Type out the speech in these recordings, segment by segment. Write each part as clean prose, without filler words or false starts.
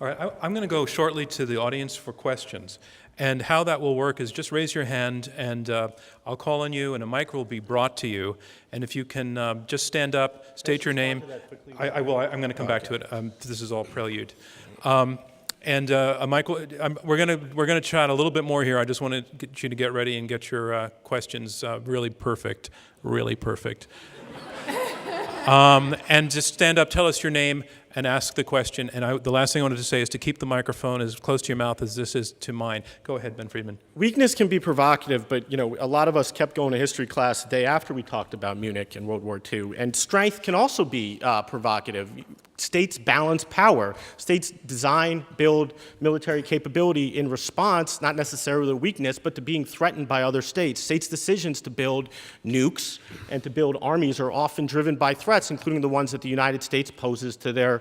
All right, I'm going to go shortly to the audience for questions. And how that will work is just raise your hand, and I'll call on you, and a mic will be brought to you. And if you can just stand up, state your name. I will. I'm going to come back to it. This is all prelude. And Michael, we're going to chat a little bit more here. I just want to get you to get ready and get your questions really perfect, really perfect. And just stand up, tell us your name, and ask the question. And the last thing I wanted to say is to keep the microphone as close to your mouth as this is to mine. Go ahead, Ben Friedman. Weakness can be provocative, but a lot of us kept going to history class the day after we talked about Munich and World War II. And strength can also be provocative. States balance power. States design, build military capability in response, not necessarily to weakness, but to being threatened by other states. States' decisions to build nukes and to build armies are often driven by threats, including the ones that the United States poses to their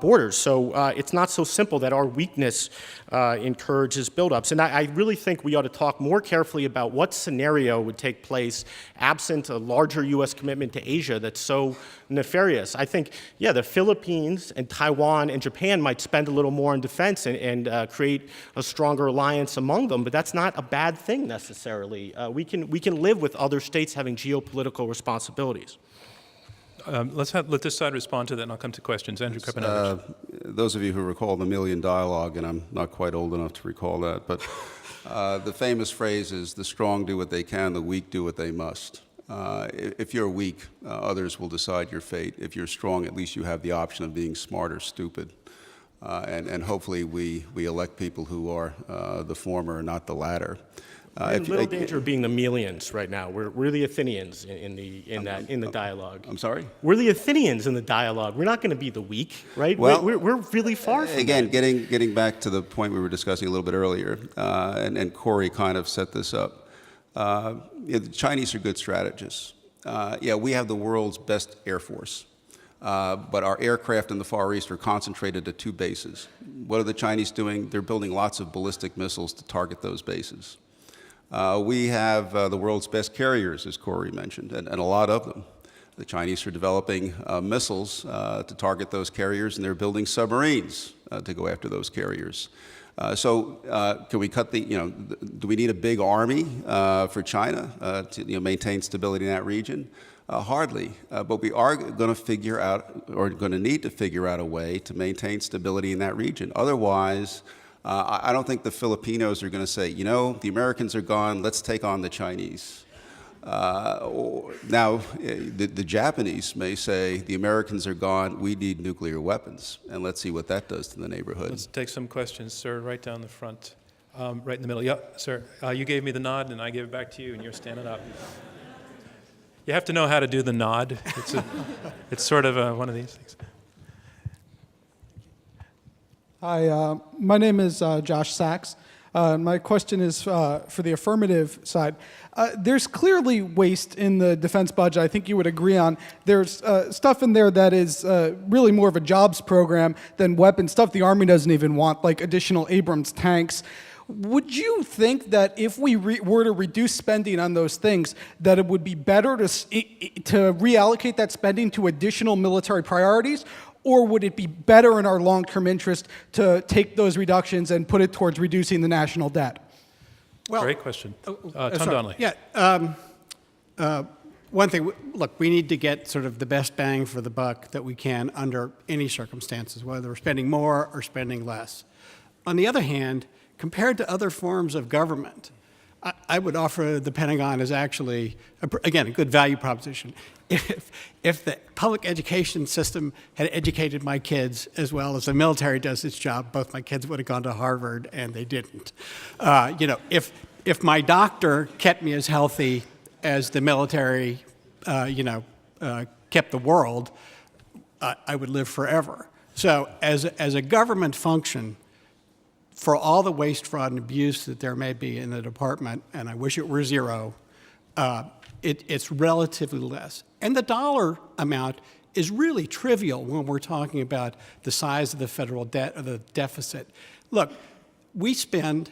borders. So it's not so simple that our weakness encourages buildups. And I really think we ought to talk more carefully about what scenario would take place absent a larger U.S. commitment to Asia that's so nefarious. I think, yeah, the Philippines and Taiwan and Japan might spend a little more on defense and create a stronger alliance among them, but that's not a bad thing necessarily. We can live with other states having geopolitical responsibilities. Let this side respond to that, and I'll come to questions. Andrew Kripanovic. Those of you who recall the Million Dialogue, and I'm not quite old enough to recall that, but the famous phrase is, the strong do what they can, the weak do what they must. If you're weak, others will decide your fate. If you're strong, at least you have the option of being smart or stupid. And hopefully we elect people who are the former and not the latter. We're in little danger of being the Melians right now. We're the Athenians in the dialogue. I'm sorry? We're the Athenians in the dialogue. We're not going to be the weak, right? Well, we're really far from again, that. getting back to the point we were discussing a little bit earlier, and Corey kind of set this up. The Chinese are good strategists. Yeah, we have the world's best Air Force. But our aircraft in the Far East are concentrated at 2 bases. What are the Chinese doing? They're building lots of ballistic missiles to target those bases. We have the world's best carriers, as Corey mentioned, and a lot of them. The Chinese are developing missiles to target those carriers, and they're building submarines to go after those carriers. So can we cut do we need a big army for China to maintain stability in that region? Hardly, but we are going to figure out, or going to need to figure out a way to maintain stability in that region. Otherwise, I don't think the Filipinos are going to say, the Americans are gone, let's take on the Chinese. Now, the Japanese may say, the Americans are gone, we need nuclear weapons, and let's see what that does to the neighborhood. Let's take some questions, sir, right down the front, right in the middle. Yeah, sir, you gave me the nod, and I gave it back to you, and you're standing up. You have to know how to do the nod. It's sort of one of these things. Hi, my name is Josh Sachs. My question is for the affirmative side. There's clearly waste in the defense budget. I think you would agree on. There's stuff in there that is really more of a jobs program than weapons, stuff the Army doesn't even want, like additional Abrams tanks. Would you think that if we were to reduce spending on those things, that it would be better to reallocate that spending to additional military priorities? Or would it be better in our long-term interest to take those reductions and put it towards reducing the national debt? Well, great question. Tom Donnelly. Yeah. One thing, look, we need to get sort of the best bang for the buck that we can under any circumstances, whether we're spending more or spending less. On the other hand, compared to other forms of government, I would offer the Pentagon as actually, again, a good value proposition. If the public education system had educated my kids as well as the military does its job, both my kids would have gone to Harvard, and they didn't. If my doctor kept me as healthy as the military, kept the world, I would live forever. So as a government function, for all the waste, fraud, and abuse that there may be in the department, and I wish it were zero, it's relatively less. And the dollar amount is really trivial when we're talking about the size of the federal debt or the deficit. Look, we spend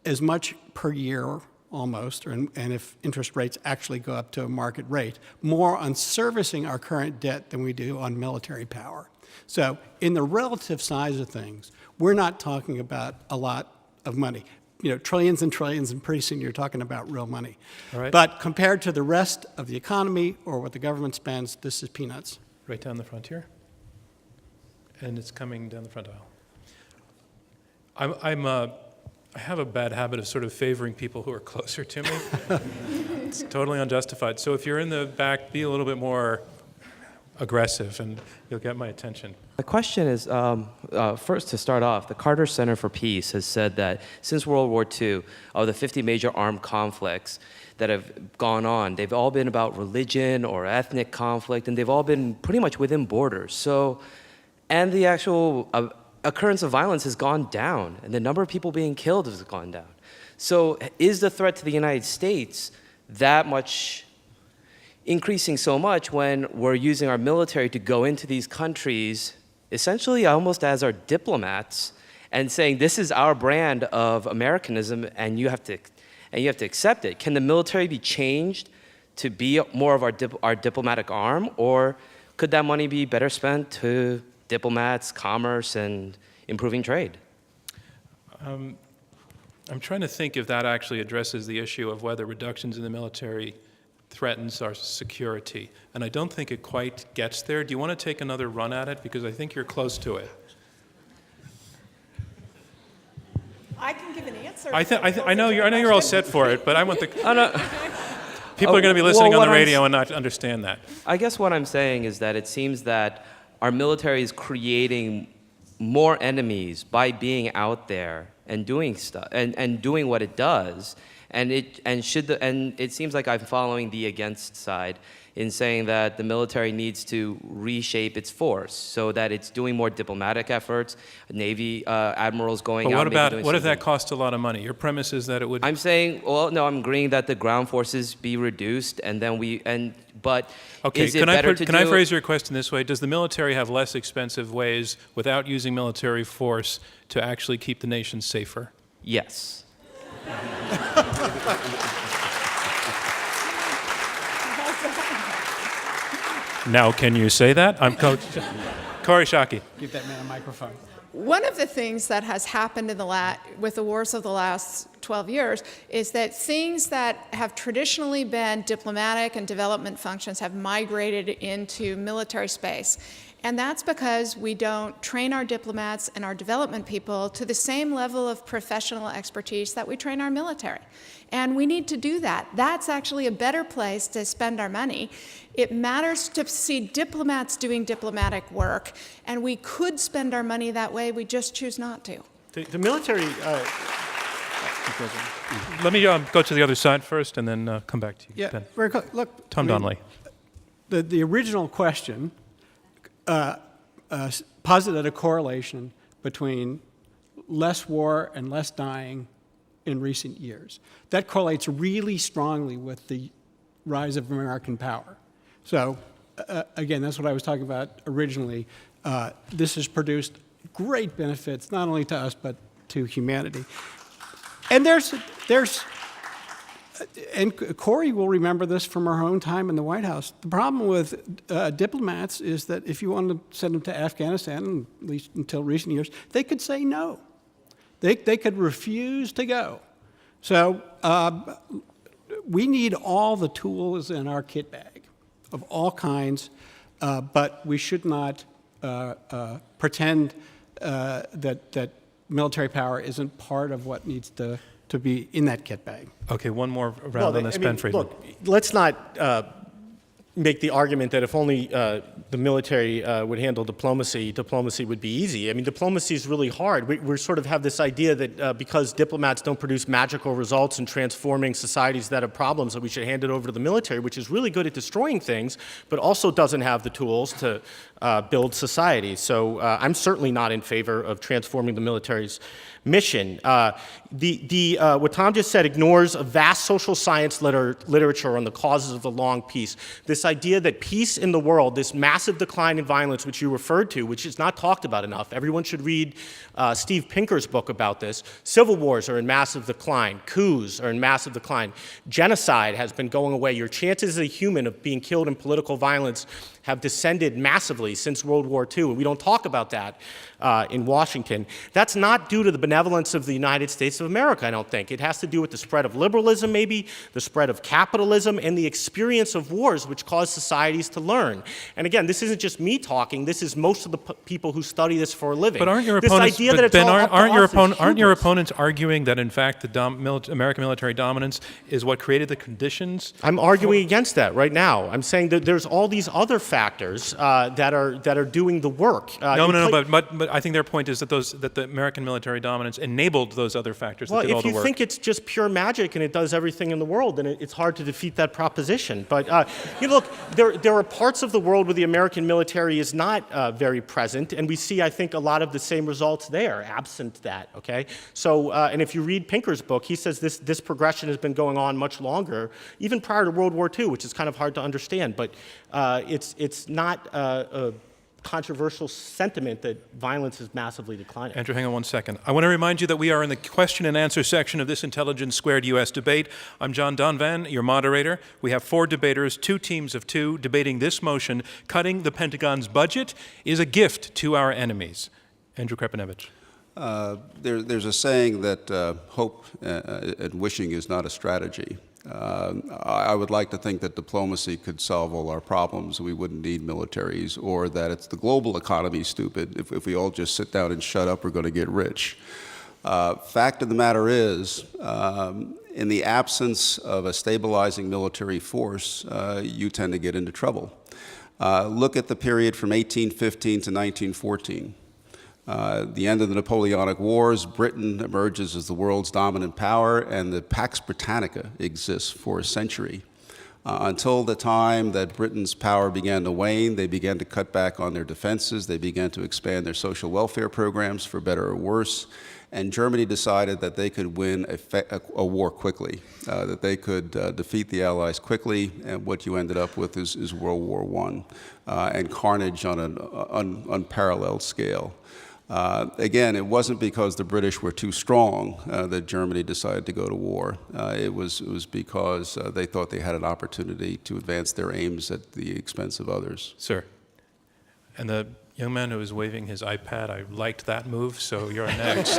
as much per year almost, and if interest rates actually go up to a market rate, more on servicing our current debt than we do on military power. So in the relative size of things, we're not talking about a lot of money. You know, trillions and trillions, and pretty soon you're talking about real money. All right. But compared to the rest of the economy or what the government spends, this is peanuts. Right down the front here. And it's coming down the front aisle. I have a bad habit of sort of favoring people who are closer to me. It's totally unjustified. So if you're in the back, be a little bit more aggressive and you'll get my attention. My question is, first to start off, the Carter Center for Peace has said that since World War II, of the 50 major armed conflicts that have gone on, they've all been about religion or ethnic conflict, and they've all been pretty much within borders. So, and the actual occurrence of violence has gone down, and the number of people being killed has gone down. So is the threat to the United States that much increasing so much when we're using our military to go into these countries essentially almost as our diplomats and saying this is our brand of Americanism and you have to accept it? Can the military be changed to be more of our diplomatic arm, or could that money be better spent to diplomats, commerce, and improving trade? I'm trying to think if that actually addresses the issue of whether reductions in the military threatens our security. And I don't think it quite gets there. Do you want to take another run at it? Because I think you're close to it. I can give an answer. I know you're all set for it, but I want the people are going to be Well, listening on what the I'm radio and not understand that. I guess what I'm saying is that it seems that our military is creating more enemies by being out there and doing stuff and doing what it does. And it seems like I'm following the against side in saying that the military needs to reshape its force so that it's doing more diplomatic efforts. Navy admirals going But out. what if that costs a lot of money? Your premise is that it would. I'm saying, well, no, I'm agreeing that the ground forces be reduced, and then but Okay, is it better to can I phrase your question this way? Does the military have less expensive ways without using military force to actually keep the nation safer? Yes. Now, can you say that? I'm Coach Corey Shockey. Give that man a microphone. One of the things that has happened with the wars of the last 12 years is that things that have traditionally been diplomatic and development functions have migrated into military space. And that's because we don't train our diplomats and our development people to the same level of professional expertise that we train our military. And we need to do that. That's actually a better place to spend our money. It matters to see diplomats doing diplomatic work, and we could spend our money that way. We just choose not to. The military. Let me go to the other side first and then come back to you, Yeah, Ben. very quick. Look, Tom Donnelly. The original question posited a correlation between less war and less dying in recent years. That correlates really strongly with the rise of American power. So, again, that's what I was talking about originally. This has produced great benefits, not only to us, but to humanity. And and Corey will remember this from our own time in the White House. The problem with diplomats is that if you want to send them to Afghanistan, at least until recent years, they could say no. They could refuse to go. So we need all the tools in our kit bag of all kinds, but we should not pretend that military power isn't part of what needs to be in that kit bag. Okay, one more round on this, Ben Friedman. Look, let's not make the argument that if only the military would handle diplomacy, diplomacy would be easy. I mean, diplomacy is really hard. We sort of have this idea that because diplomats don't produce magical results in transforming societies that have problems, that we should hand it over to the military, which is really good at destroying things, but also doesn't have the tools to build society. So I'm certainly not in favor of transforming the military's mission. What Tom just said ignores a vast social science literature on the causes of the long peace. This idea that peace in the world, this massive decline in violence which you referred to, which is not talked about enough. Everyone should read Steve Pinker's book about this. Civil wars are in massive decline. Coups are in massive decline. Genocide has been going away. Your chances as a human of being killed in political violence have descended massively since World War II, and we don't talk about that in Washington. That's not due to the benevolence of the United States of America, I don't think. It has to do with the spread of liberalism, maybe, the spread of capitalism, and the experience of wars which cause societies to learn. And again, this isn't just me talking, this is most of the people who study this for a living. But aren't your this opponents, idea but that it's Ben, all up to aren't your us is aren't your hubris. opponents arguing that in fact the American military dominance is what created the conditions? I'm arguing against that right now. I'm saying that there's all these other factors that are doing the work. No, but I think their point is that that the American military dominance enabled those other factors Well, that did all if the you work. think it's just pure magic and it does everything in the world, then it's hard to defeat that proposition. But look, there are parts of the world where the American military is not very present, and we see, I think, a lot of the same results there, absent that. Okay, so and if you read Pinker's book, he says this progression has been going on much longer, even prior to World War II, which is kind of hard to understand. But it's not a controversial sentiment that violence is massively declining. Andrew, hang on one second. I want to remind you that we are in the question and answer section of this Intelligence Squared U.S. debate. I'm John Donvan, your moderator. We have 4 debaters, 2 teams of 2, debating this motion: cutting the Pentagon's budget is a gift to our enemies. Andrew Krepinevich. There's a saying that hope and wishing is not a strategy. I would like to think that diplomacy could solve all our problems. We wouldn't need militaries, or that it's the global economy, stupid. If we all just sit down and shut up, we're going to get rich. Fact of the matter is, in the absence of a stabilizing military force, you tend to get into trouble. Look at the period from 1815 to 1914. The end of the Napoleonic Wars, Britain emerges as the world's dominant power, and the Pax Britannica exists for a century. Until the time that Britain's power began to wane, they began to cut back on their defenses, they began to expand their social welfare programs, for better or worse, and Germany decided that they could win a war quickly, that they could defeat the Allies quickly, and what you ended up with is World War I, and carnage on an unparalleled scale. Again, it wasn't because the British were too strong that Germany decided to go to war. It was because they thought they had an opportunity to advance their aims at the expense of others. Sir. And the young man who was waving his iPad, I liked that move, so you're next.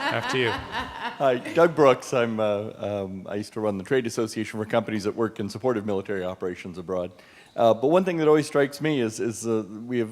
After you. Hi, Doug Brooks. I used to run the trade association for companies that work in support of military operations abroad. But one thing that always strikes me is we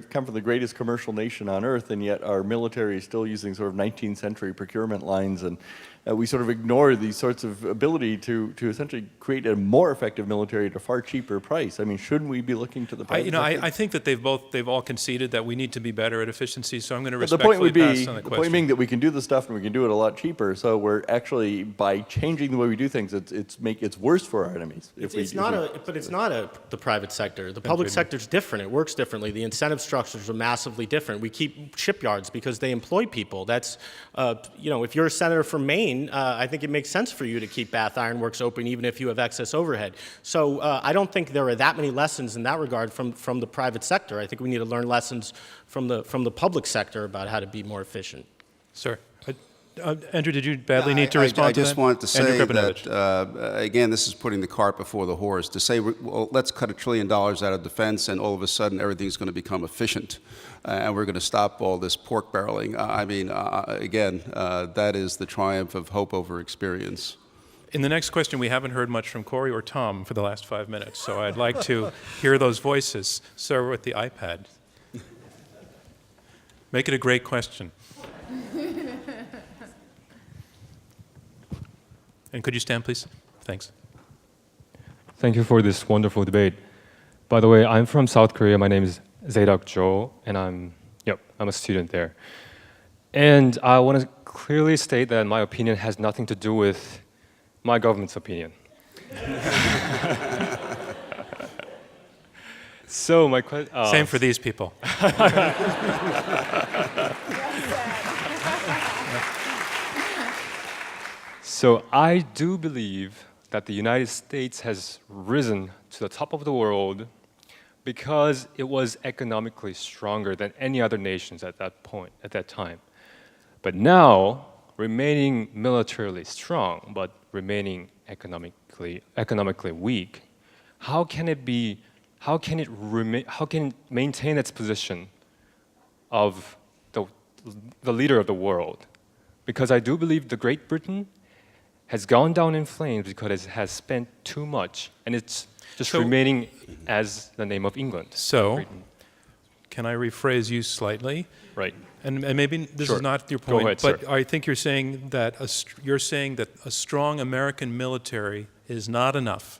come from the greatest commercial nation on earth, and yet our military is still using sort of 19th century procurement lines, and we sort of ignore these sorts of ability to essentially create a more effective military at a far cheaper price. I mean, shouldn't we be looking to the private sector? I think that they've all conceded that we need to be better at efficiency, so I'm going to But respectfully pass on the the question. point being that we can do the stuff and we can do it a lot cheaper, so we're actually, by changing the way we do things, it's worse for our enemies. But it's not the private sector. The public sector is different. It works differently. The incentive structures are massively different. We keep shipyards because they employ people. That's, if you're a senator from Maine, I think it makes sense for you to keep Bath Iron Works open even if you have excess overhead. So I don't think there are that many lessons in that regard from the private sector. I think we need to learn lessons from the public sector about how to be more efficient. Sir. Andrew, did you badly need to respond to that? I just wanted to Andrew say Kripanovic. that, again, this is putting the cart before the horse. To say, well, let's cut $1 trillion out of defense and all of a sudden everything's going to become efficient and we're going to stop all this pork barreling. Again, that is the triumph of hope over experience. In the next question, we haven't heard much from Corey or Tom for the last 5 minutes, so I'd like to hear those voices. Sir, with the iPad. Make it a great question. And could you stand, please? Thanks. Thank you for this wonderful debate. By the way, I'm from South Korea. My name is Zedak Joe, and I'm a student there. And I want to clearly state that my opinion has nothing to do with my government's opinion. So my question. Same for these people. So I do believe that the United States has risen to the top of the world because it was economically stronger than any other nations at that point, at that time. But now, remaining militarily strong, but remaining economically weak, how can it maintain its position of the leader of the world? Because I do believe the Great Britain has gone down in flames because it has spent too much, and it's just remaining as the name of England. So, Britain. can I rephrase you slightly? Right. And maybe this Sure. is not your Go point, ahead, but sir. I think you're saying that a strong American military is not enough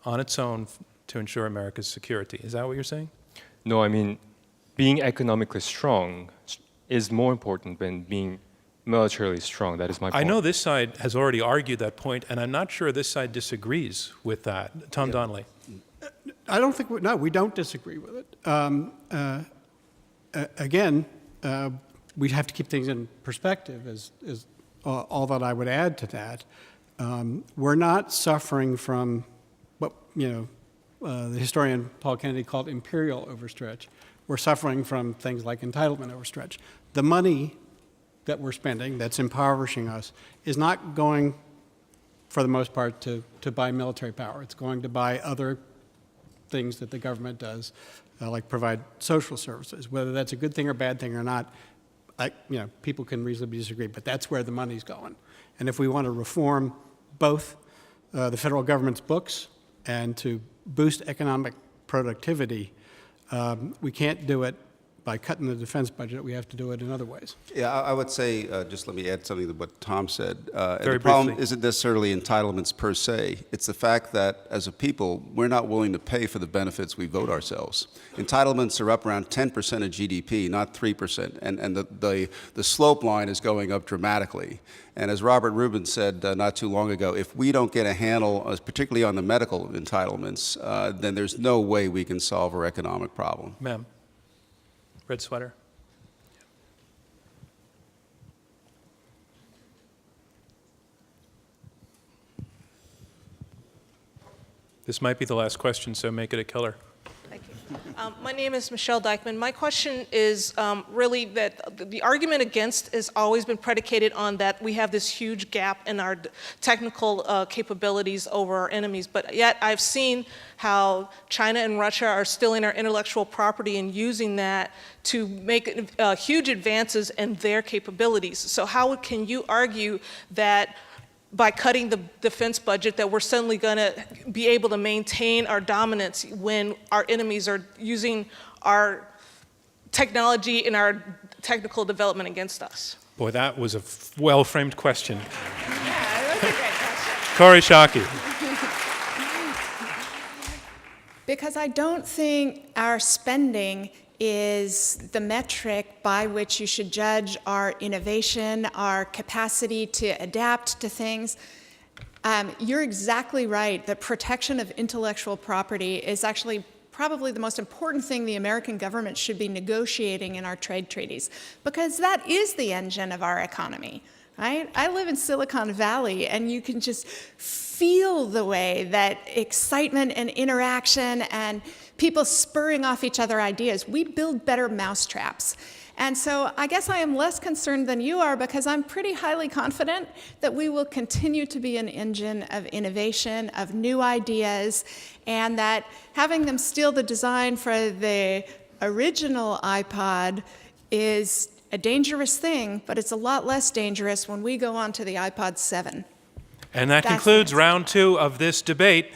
on its own to ensure America's security. Is that what you're saying? No, I mean, being economically strong is more important than being militarily strong. That is my point. I know this side has already argued that point, and I'm not sure this side disagrees with that. Tom Donnelly. I don't think, we don't disagree with it. Again, we have to keep things in perspective, is all that I would add to that. We're not suffering from what, the historian Paul Kennedy called imperial overstretch. We're suffering from things like entitlement overstretch. The money that we're spending that's impoverishing us is not going, for the most part, to buy military power. It's going to buy other things that the government does, like provide social services. Whether that's a good thing or bad thing or not, people can reasonably disagree, but that's where the money's going. And if we want to reform both the federal government's books and to boost economic productivity, we can't do it by cutting the defense budget. We have to do it in other ways. Yeah, I would say, just let me add something to what Tom said. Very the problem briefly. isn't necessarily entitlements per se. It's the fact that, as a people, we're not willing to pay for the benefits we vote ourselves. Entitlements are up around 10% of GDP, not 3%, and the slope line is going up dramatically. And as Robert Rubin said not too long ago, if we don't get a handle, particularly on the medical entitlements, then there's no way we can solve our economic problem. Ma'am. Red sweater. This might be the last question, so make it a killer. Thank you. My name is Michelle Dykman. My question is really that the argument against has always been predicated on that we have this huge gap in our technical capabilities over our enemies, but yet I've seen how China and Russia are stealing our intellectual property and using that to make huge advances in their capabilities. So how can you argue that by cutting the defense budget that we're suddenly going to be able to maintain our dominance when our enemies are using our technology and our technical development against us? Boy, that was a well-framed question. Yeah, that's a great question. Corey Shockey. Because I don't think our spending is the metric by which you should judge our innovation, our capacity to adapt to things. You're exactly right that protection of intellectual property is actually probably the most important thing the American government should be negotiating in our trade treaties, because that is the engine of our economy. Right? I live in Silicon Valley, and you can just feel the way that excitement and interaction and people spurring off each other ideas. We build better mousetraps. And so I guess I am less concerned than you are, because I'm pretty highly confident that we will continue to be an engine of innovation, of new ideas, and that having them steal the design for the original iPod is a dangerous thing, but it's a lot less dangerous when we go on to the iPod 7. And that That's concludes it. round 2 of this debate.